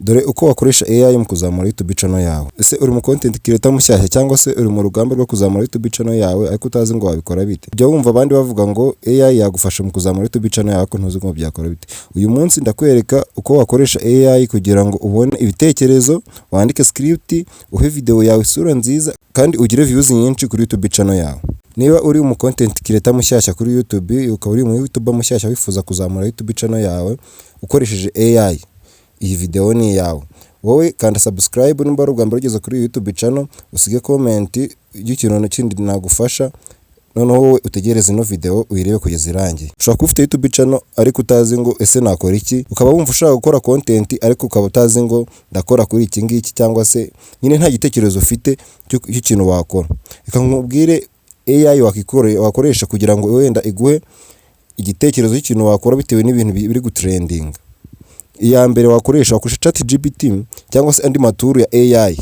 Dore uko wakoresha AI mu kuzamura YouTube channel yawe. Ese uri mu content creator mushyashya cyangwa se uri mu rugamba rwo kuzamura YouTube channel yawe ariko utazi ngo wabikora bite? Jya wumva abandi bavuga ngo AI yagufasha mu kuzamura YouTube channel yawe ariko ntuzi ngo byakora bite. Uyu munsi ndakwereka uko wakoresha AI kugira ngo ubone ibitekerezo, wandike script, uhe video yawe isura nziza kandi ugire views nyinshi kuri YouTube channel yawe. Niba uri mu content creator mushyashya kuri YouTube, ukaba uri mu YouTuber mushyashya wifuza kuzamura YouTube channel yawe ukoresheje AI, iyi video ni yawe. Wowe kanda subscribe nimba ari ubwa mbere ugeze kuri YouTube channel, usige comment y'ikintu kindi nagufasha, noneho wowe utegereze ino video uyirebe kugeza irangiye. Ushobora kuba ufite YouTube channel ariko utazi ngo ese nakora iki, ukaba wumva ushaka gukora content ariko ukaba utazi ngo ndakora kuri iki ngiki, cyangwa se nyine nta gitekerezo ufite cy'ikintu wakora. Reka nkubwire AI wakoresha kugira ngo wenda iguhe igitekerezo cy'ikintu wakora bitewe n'ibintu biri gutrending. Iya mbere wakoresha ChatGPT cyangwa se andi maturu ya AI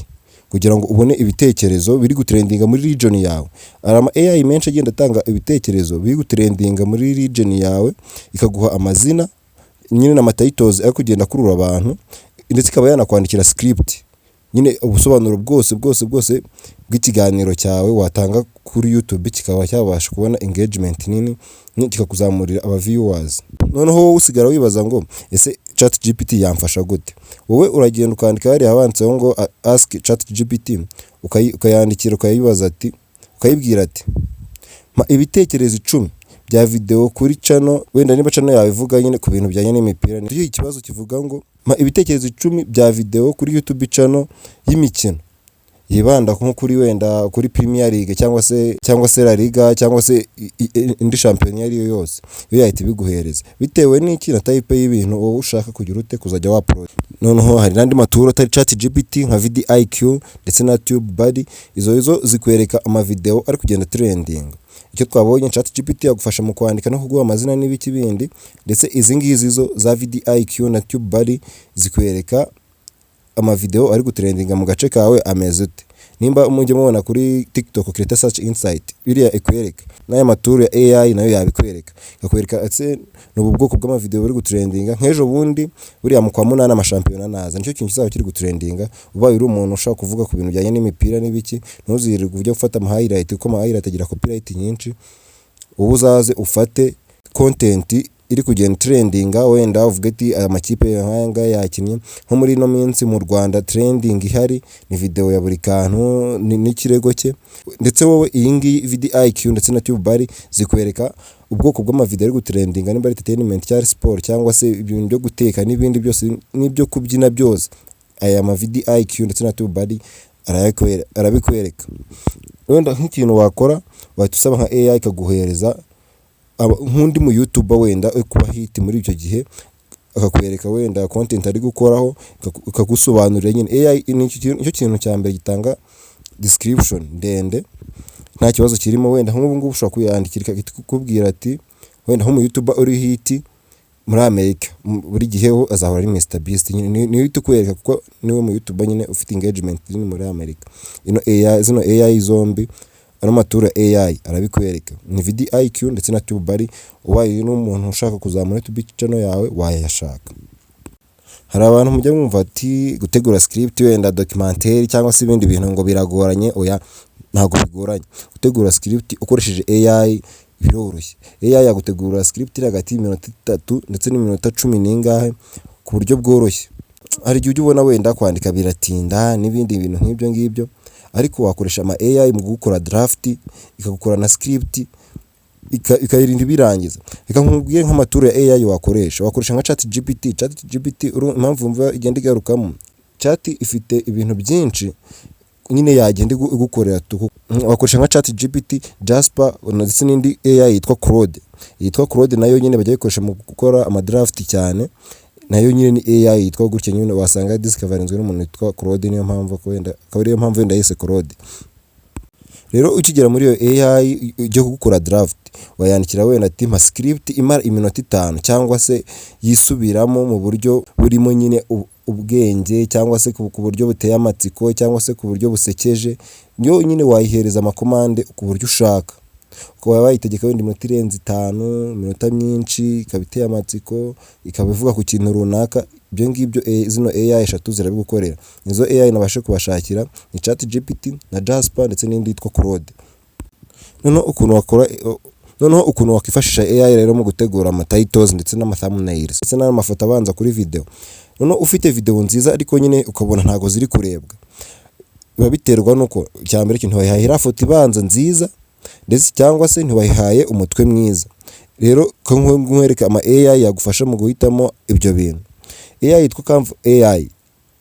kugira ngo ubone ibitekerezo biri gutrendinga muri region yawe. Arama AI menshi agenda atanga ibitekerezo biri gutrendinga muri region yawe, ikaguha amazina nyine na titles ariko kugenda kurura abantu, ndetse ikaba yanakwandikira script nyine ubusobanuro bwose bw'ikiganiro cyawe watanga kuri YouTube, kikaba cyabasha kubona engagement nini kikakuzamurira aba viewers. Noneho wowe usigara wibaza ngo ese ChatGPT yamfasha gute? Wowe uragenda ukandika hariya handitseho ngo ask ChatGPT, ukayandikira ukayibaza ati, ukayibwira ati ma ibitekerezo 10 bya video kuri channel, wenda niba channel yawe ivuga nyine ku bintu byanye n'imipira. Niyo ikibazo kivuga ngo ma ibitekerezo 10 bya video kuri YouTube channel y'imikino yibanda nko kuri wenda kuri Premier League cyangwa se La Liga cyangwa se indi champion yari yose, iyo yahita biguhereza bitewe n'iki na type y'ibintu wowe ushaka kugira ute kuzajya wa upload. Noneho hari nandi maturo atari ChatGPT nka VidIQ ndetse na TubeBuddy, izo zikwereka ama video ari kugenda trending. Icyo twabonye ChatGPT yagufasha mu kwandika no kuguha amazina n'ibiki bindi, ndetse izi ngizi zo za VidIQ na TubeBuddy zikwereka ama video ari gutrendinga mu gace kawe ameze ute. Nimba mujye mubona kuri TikTok Creator Search Insight, biriya ikwereka n'aya maturu ya AI nayo yabikwereka, ikakwereka ese n'ubu bwoko bw'ama video buri gutrendinga. Nk'ejo bundi buriya mu kwa 8 amashampiyona naza, nicyo kintu kizaba kiri gutrendinga. Ubaye uri umuntu ushaka kuvuga ku bintu byanye n'imipira n'ibiki, ntuzirirwe ujya gufata ama highlight kuko ama highlight agira copyright nyinshi. Ubu uzaze ufate content iri kugenda trendinga, wenda uvuga ati aya makipe y'ahanga yakinnye nko muri no minsi mu Rwanda trending ihari ni video ya buri kantu n'ikirego cye. Ndetse wowe iyi ngi VidIQ ndetse na TubeBuddy zikwereka ubwoko bw'ama video ari gutrendinga, nimba ari entertainment cyangwa sport cyangwa se ibintu byo guteka n'ibindi byose n'ibyo kubyina byose. Aya ma VidIQ ndetse na TubeBuddy arabikwereka. Wenda nk'ikintu wakora wahita usaba nka AI ikaguhereza nk'undi mu YouTuber wenda kuba hit muri icyo gihe, akakwereka wenda content ari gukoraho, ikagusobanurira nyine. AI nicyo kintu cya mbere gitanga description ndende, nta kibazo kirimo. Wenda nk'ubu ngubu ushobora kuyandikira ikakubwira ati wenda nko mu YouTuber uri hit muri Amerika, buri gihe ho azahora ari Mr Beast nyine, niyo ikwereka kuko niwe mu YouTuber nyine ufite engagement nini muri Amerika. Zino AI zombi ano matura AI arabikwereka, ni VidIQ ndetse na TubeBuddy. Ubaye n'umuntu ushaka kuzamura YouTube channel yawe wayashaka. Hari abantu mujya mwumva ati gutegura script wenda documentaire cyangwa se ibindi bintu ngo biragoranye. Oya, ntago bigoranye. Gutegura script ukoresheje AI biroroshye. AI yagutegura script hagati y'iminota 3 ndetse n'iminota 10 n'ingahe ku buryo bworoshye. Hari igihe ubona wenda kwandika biratinda n'ibindi bintu nk'ibyo ngibyo, ariko wakoresha ama AI mu gukora draft, ikagukora na script, ikayirinda birangiza. Reka nkubwiye nk'amaturu ya AI wakoresha nka ChatGPT impamvu mva igenda igarukamo. Chat ifite ibintu byinshi nyine yagenda igukorera. Wakoresha nka ChatGPT, Jasper ndetse n'indi AI yitwa Claude nayo nyine bajya bikoresha mu gukora ama draft cyane, nayo nyine ni AI yitwa gutya nyine, wasanga discoverizwe n'umuntu witwa Claude, niyo mpamvu ko wenda akaba mpamvu wenda yise Claude. Rero ukigera muri iyo AI ujye gukora draft, wayandikira wenda ati ma script imara iminota 5 cyangwa se yisubiramo mu buryo burimo nyine ubwenge, cyangwa se ku buryo buteye amatsiko, cyangwa se ku buryo busekeje. Niyo nyine wayihereza amakomande ku buryo ushaka. ukaba wayitegeka wenda iminota irenze 5, iminota myinshi, ikaba iteye amatsiko, ikaba ivuga ku kintu runaka. Ibyo ngibyo zino AI eshatu zirabigukorera. Nizo AI nabashe kubashakira ni ChatGPT na Jasper ndetse n'indi yitwa Claude. Noneho ukuntu wakifashisha AI rero mu gutegura ama titles ndetse n'ama thumbnails ndetse n'amafoto abanza kuri video. Noneho ufite video nziza ariko nyine ukabona ntago ziri kurebwa, biba biterwa nuko cyambere kintu wayihaye foto ibanza nziza ndetse cyangwa se ntiwayihaye umutwe mwiza. Rero nkwereka ama AI yagufasha mu guhitamo ibyo bintu. AI yitwa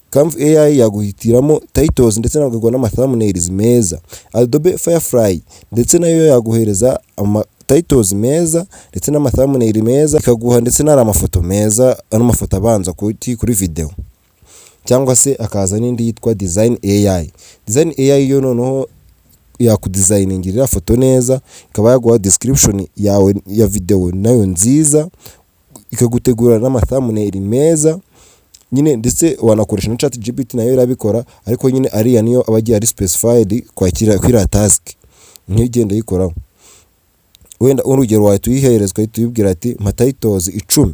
Canva AI yaguhitiramo titles ndetse n'ama thumbnails meza. Adobe Firefly ndetse nayo yaguhereza ama titles meza ndetse n'ama thumbnail meza, ikaguha ndetse n'amafoto meza, n'amafoto abanza kuri video. Cyangwa se akaza n'indi yitwa Design AI. Design AI yo noneho yakudizayiningirira foto neza, ikaba yaguha description yawe ya video nayo nziza, ikagutegura n'ama thumbnail meza nyine, ndetse wanakoresha na ChatGPT nayo irabikora, ariko nyine ariya niyo abagiye ari specified kwakira task niyo igenda yikoraho. Wenda urugero wahituyiherezwa tuyibwira ati mpa titles 10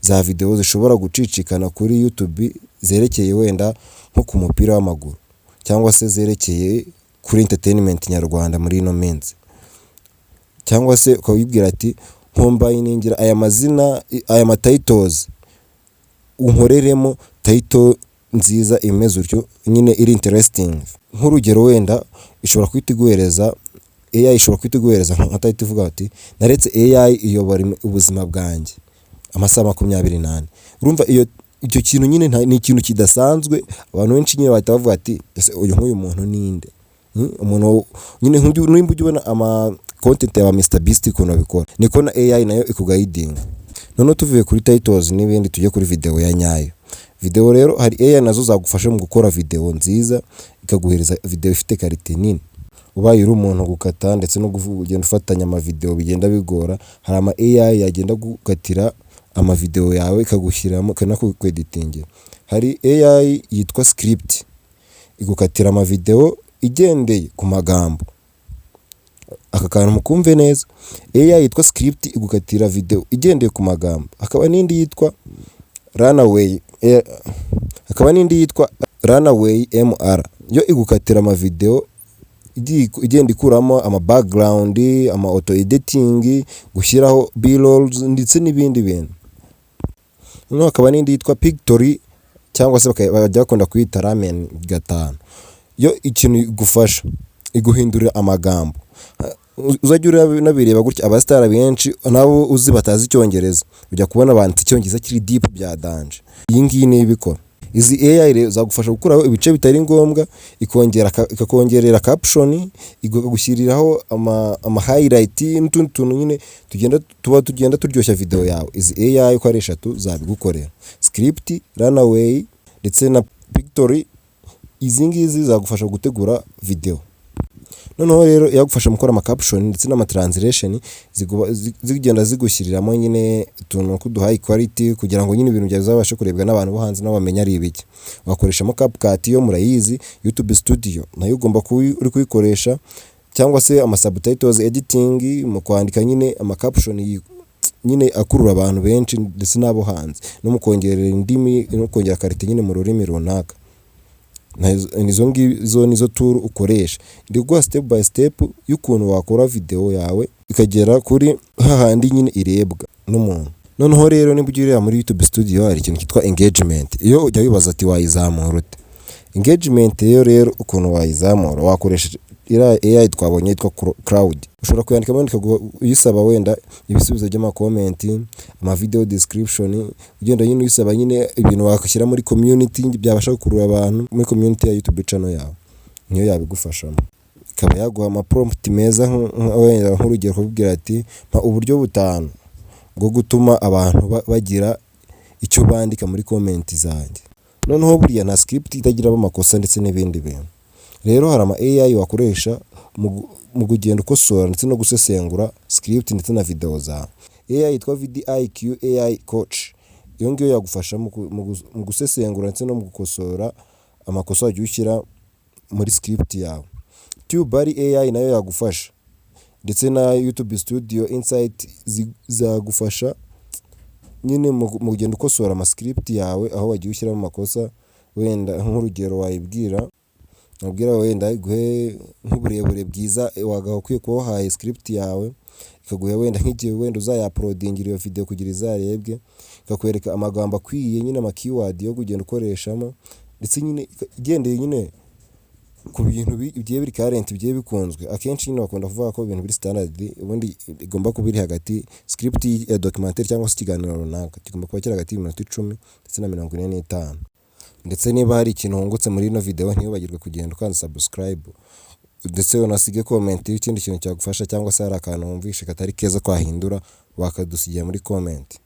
za video zishobora gucicikana kuri YouTube zerekeye wenda nko ku mupira w'amaguru cyangwa se zerekeye kuri entertainment nyarwanda muri ino minsi. Cyangwa se ukabibwira ati nkombayiningira aya mazina aya titles unkoreremo title nziza imeze utyo nyine iri interesting. Nk'urugero wenda ishobora kwitiguhereza AI ishobora kwitiguhereza nka title ivuga ati naretse AI iyobora ubuzima bwanjye amasaha 28. Urumva icyo kintu nyine ni ikintu kidasanzwe. Abantu benshi nyine bahita bavuga ati ese uyu nk'uyu muntu ninde? Umuntu nyine nimba ubona ama content ya Mr Beast kuno bikora, niko na AI nayo ikuguiding. None tuvuye kuri titles n'ibindi tujye kuri video ya nyayo. Video rero hari AI nazo zagufasha mu gukora video nziza, ikaguhereza video ifite quality nini. Ubaye uri umuntu gukata ndetse no kugenda ufatanya ama video bigenda bigora, hari ama AI yagenda gukatira ama video yawe ikagushyiramo kana ku editing. Hari AI yitwa Script igukatira ama video igendeye ku magambo. Aka kantu mukumve neza, AI yitwa Script igukatira video igendeye ku magambo. Hakaba n'indi yitwa Runaway MR, yo igukatira ama video igenda ikuramo ama background, ama auto editing, gushyiraho b-rolls ndetse n'ibindi bintu. Noneho hakaba n'indi yitwa Pictory cyangwa se bajya bakunda kwita Ramen 5, yo ikintu igufasha iguhindurira amagambo. Uzajya nabireba gutya abastar benshi nabo uzi batazi icyongereza ujya kubona abantu icyongereza kiri deep bya danger. Iyi ngiyi ni ibikora. Izi AI rero zagufasha gukuraho ibice bitari ngombwa, ikakongerera caption, igushyiriraho ama highlight n'utundi tuntu nyine tugenda turyoshya video yawe. Izi AI uko ari 3 zabigukorera: Script, Runaway ndetse na Pictory. Izi ngizi zagufasha gutegura video. Noneho rero yagufasha mu gukora ama caption ndetse n'ama translation, zigenda zigushyiriramo nyine utuntu kudu high quality kugira ngo nyine ibintu byawe zabashe kurebwa n'abantu bo hanze n'abamenya ari ibiki. Wakoreshamo CapCut yo murayizi, YouTube Studio nayo ugomba uri kuyikoresha, cyangwa se ama subtitles editing mu kwandika nyine ama caption nyine akurura abantu benshi ndetse n'abo hanze, no mu kongerera indimi no kongera quality nyine mu rurimi runaka. Nizo tool ukoresha. Ndiguha step by step y'ukuntu wakora video yawe ikagera kuri hahandi nyine irebwa n'umuntu. Noneho rero nimba ugirira muri YouTube Studio hari ikintu kitwa engagement. Iyo ujya wibaza ati wayizamura ute? Engagement rero ukuntu wayizamura wakoresha AI twabonye yitwa Crowd. Ushobora kuyandikamo uyisaba wenda ibisubizo by'ama comment, ama video description, ugenda nyine uyisaba nyine ibintu wakashyira muri community byabasha gukurura abantu muri community ya YouTube channel yawe. Niyo yabigufashamo. Ikaba yaguha ama prompt meza wenda nk'urugero kubwira ati mpa uburyo butanu bwo gutuma abantu bagira icyo bandika muri comment zanjye. Noneho buriya na script itagira amakosa ndetse n'ibindi bintu. Rero hari ama AI wakoresha mu kugenda ukosora ndetse no gusesengura script ndetse na video zawe. AI yitwa VidIQ AI Coach. Iyo ngiyo yagufasha mu gusesengura ndetse no mu gukosora amakosa wagiye ushyira muri script yawe. TubeBuddy AI nayo yagufasha. ndetse na YouTube Studio Insight zagufasha nyine mu kugenda ukosora amascript yawe aho wagiye ushyiramo amakosa. Wenda nk'urugero wabwira wenda iguhe nk'uburebure bwiza wagakwiye kuba wahaye script yawe, ikaguha wenda nk'igihe wenda uzayaploadingira iyo video kugira izarebwe, ikakwereka amagambo akwiye nyine ama keyword yo kugenda ukoreshamo, ndetse nyine igendeye nyine ku bintu bigiye biri current bigiye bikunzwe. Akenshi nyine bakunda kuvuga ko ibintu biri standard ubundi igomba kuba iri hagati, script ya documentaire cyangwa se ikiganiro runaka kigomba kuba kiri hagati y'iminota 10 ndetse na 45. Ndetse niba hari ikintu wungutse muri ino video ntibagirwe kugenda ukanza subscribe, ndetse unasige comment y'ikindi kintu cyagufasha, cyangwa se hari akantu wumvishe katari keza kwahindura wakadusigira muri comment.